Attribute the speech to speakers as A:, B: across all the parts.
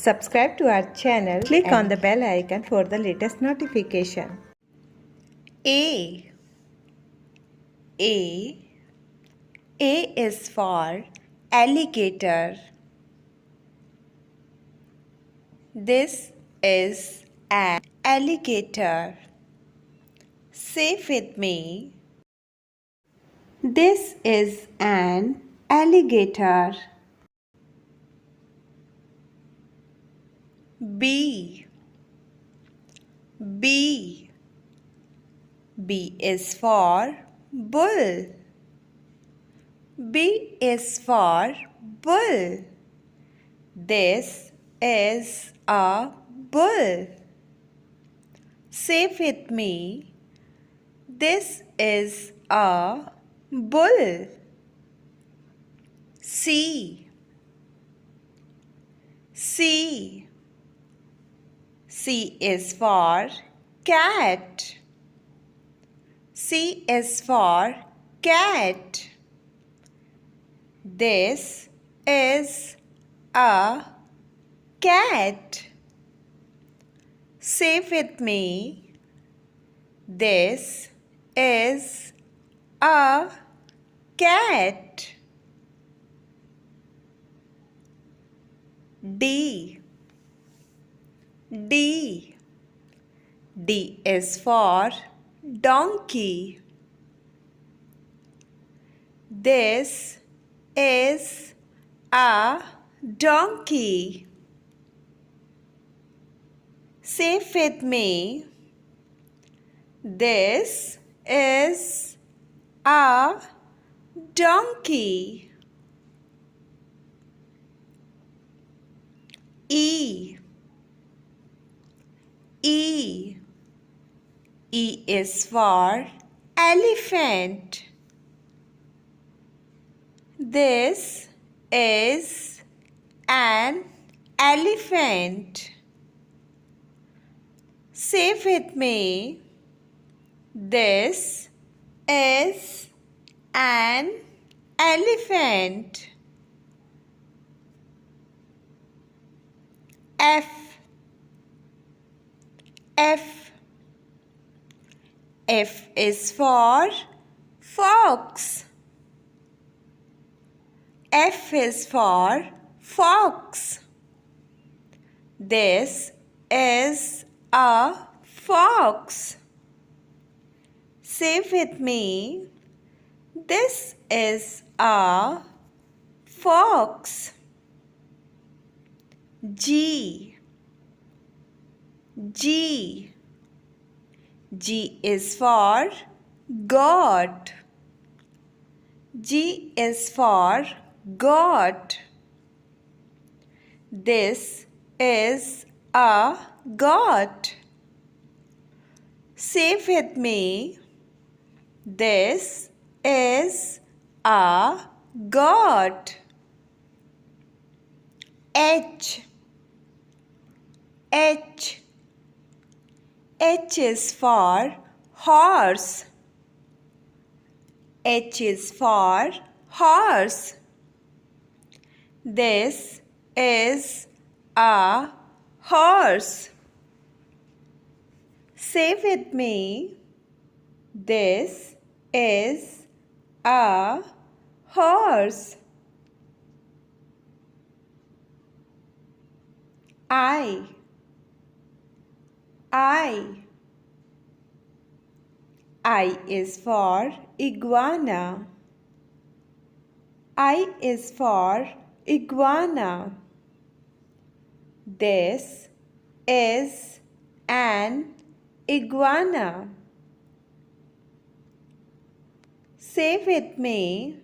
A: Subscribe to our channel. Click on the bell icon for the latest notification. A is for alligator. This is an alligator. Say with me. This is an alligator. B is for bull. B is for bull. This is a bull. Say with me. This is a bull. C is for cat. C is for cat. This is a cat. Say with me. This is a cat. D is for donkey. This is a donkey. Say with me. This is a donkey. E is for elephant. This is an elephant. Say with me. This is an elephant. F is for fox. F is for fox. This is a fox. Say with me. This is a fox. G is for goat. G is for goat. This is a goat. Say with me. This is a goat. H is for horse. H is for horse. This is a horse. Say with me. This is a horse. I is for iguana. I is for iguana. This is an iguana. Say with me.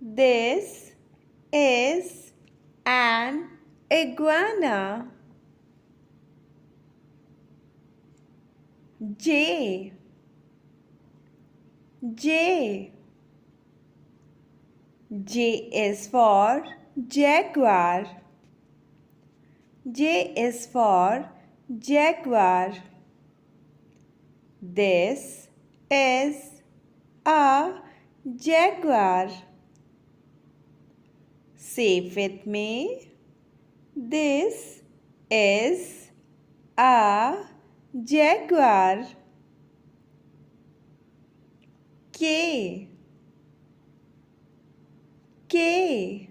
A: This is an iguana. J is for Jaguar. J is for Jaguar. This is a jaguar. Say with me. This is a jaguar. K. K.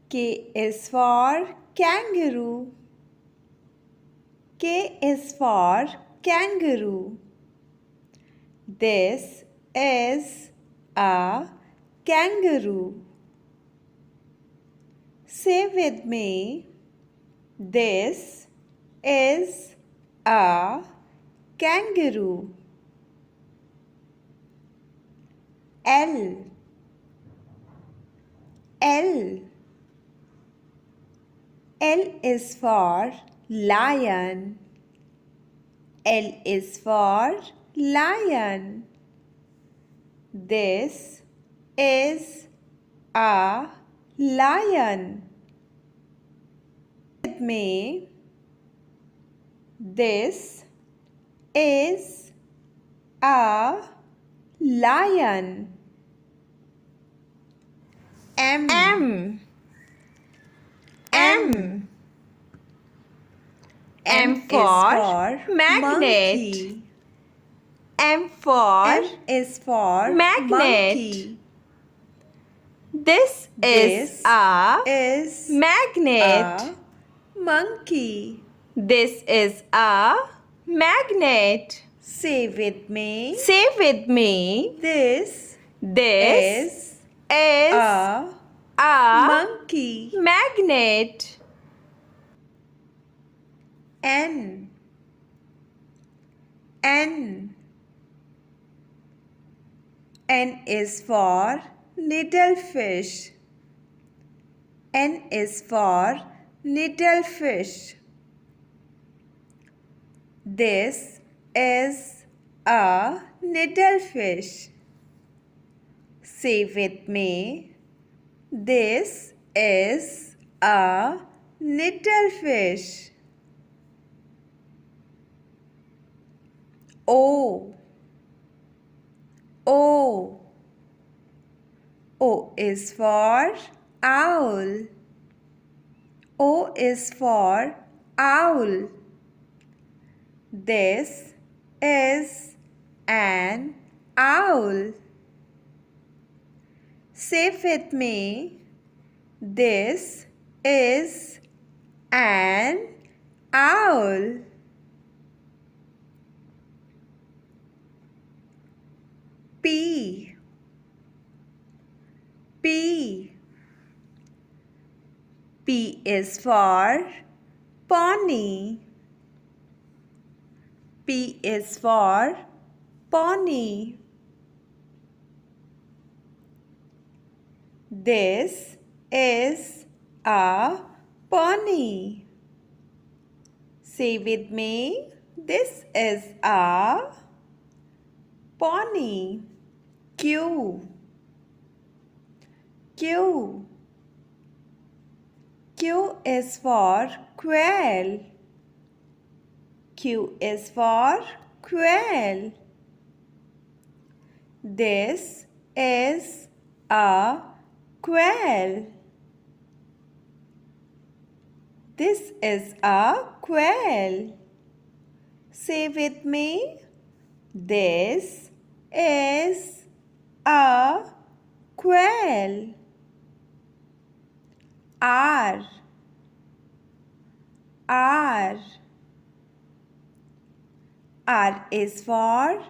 A: K is for kangaroo. K is for kangaroo. This is a kangaroo. Say with me, this is a kangaroo. L. L. L is for lion. L is for lion. This is a lion. With me, this is a lion. M. M. M. M for magnet. Monkey. M is for magnet. Monkey. This is a magnet. A monkey. This is a magnet. Say with me. Say with me. This is a monkey. Magnet. N. N. N is for needlefish. N is for needlefish. This is a needlefish. Say with me. This is a needlefish. O. O. O is for owl. O is for owl. This is an owl. Say with me. This is an owl. P. P. P is for pony. P is for pony. This is a pony. Say with me. This is a pony. Q. Q. Q is for quail. Q is for quail. This is a quail. This is a quail. Say with me. This is a quail. R. R. R is for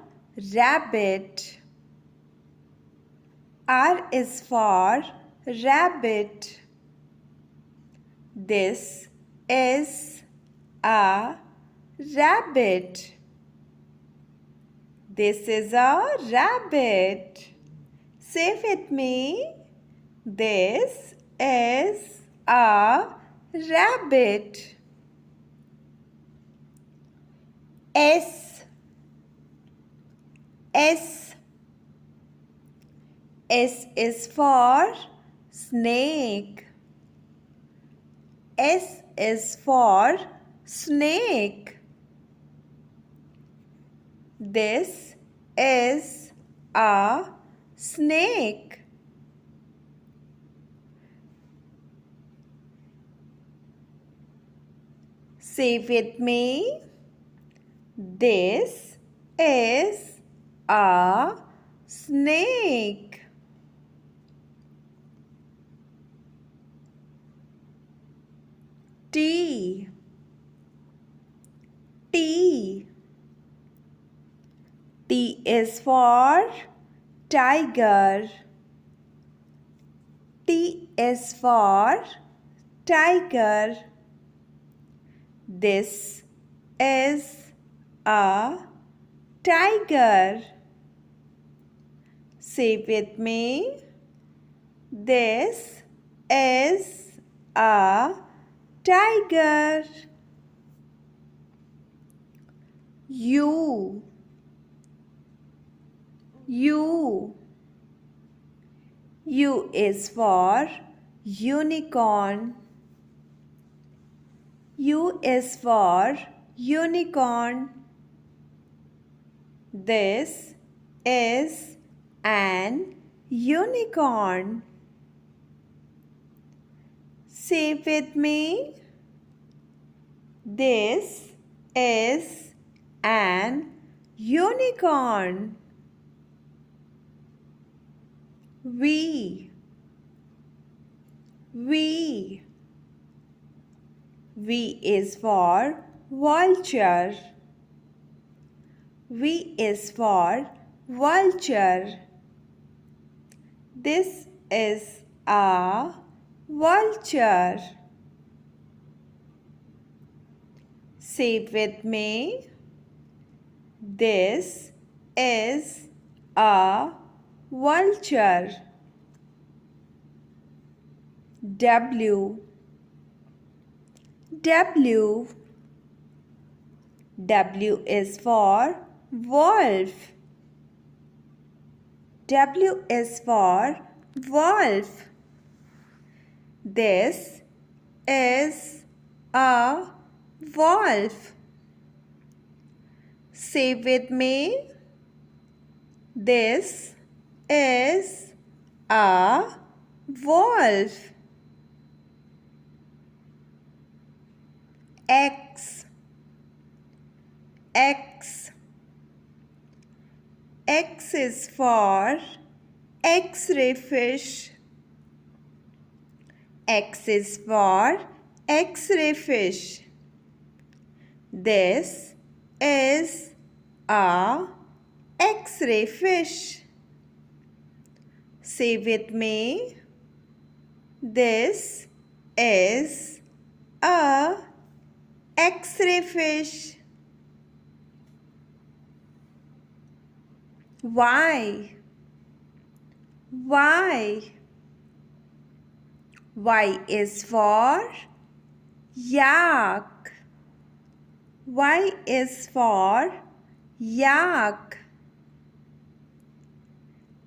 A: rabbit. R is for rabbit. This is a rabbit. This is a rabbit. Say with me. This is a rabbit. S. S. S is for snake. S is for snake. This is a snake. Say with me. This is a snake. T. T. T is for tiger. T is for tiger. This is a tiger. Say with me. This is a tiger. U. U. U is for unicorn. U is for unicorn. This is an unicorn. Say with me. This is an unicorn. V. V. V is for vulture. V is for vulture. This is a vulture. Say with me. This is a vulture. W. W. W is for wolf. W is for wolf. This is a wolf. Say with me. This is a wolf. X. X. X is for Xray fish. X is for Xray fish. This is a Xray fish. Say with me. This is a Xray fish. Y. Y. Y is for yak. Y is for yak.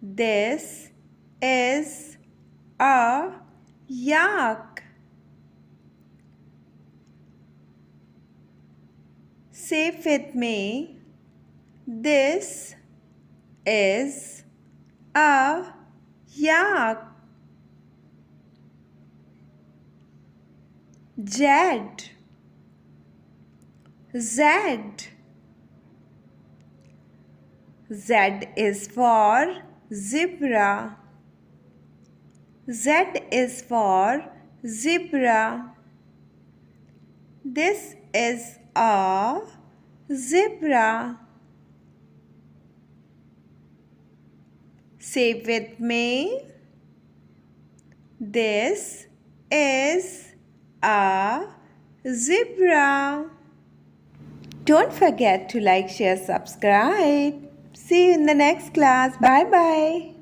A: This is a yak. Say with me. This is a yak. Z. Z. Z is for zebra. Z is for zebra. This is a zebra. Say with me. This is a zebra. Don't forget to like, share, subscribe. See you in the next class. Bye bye.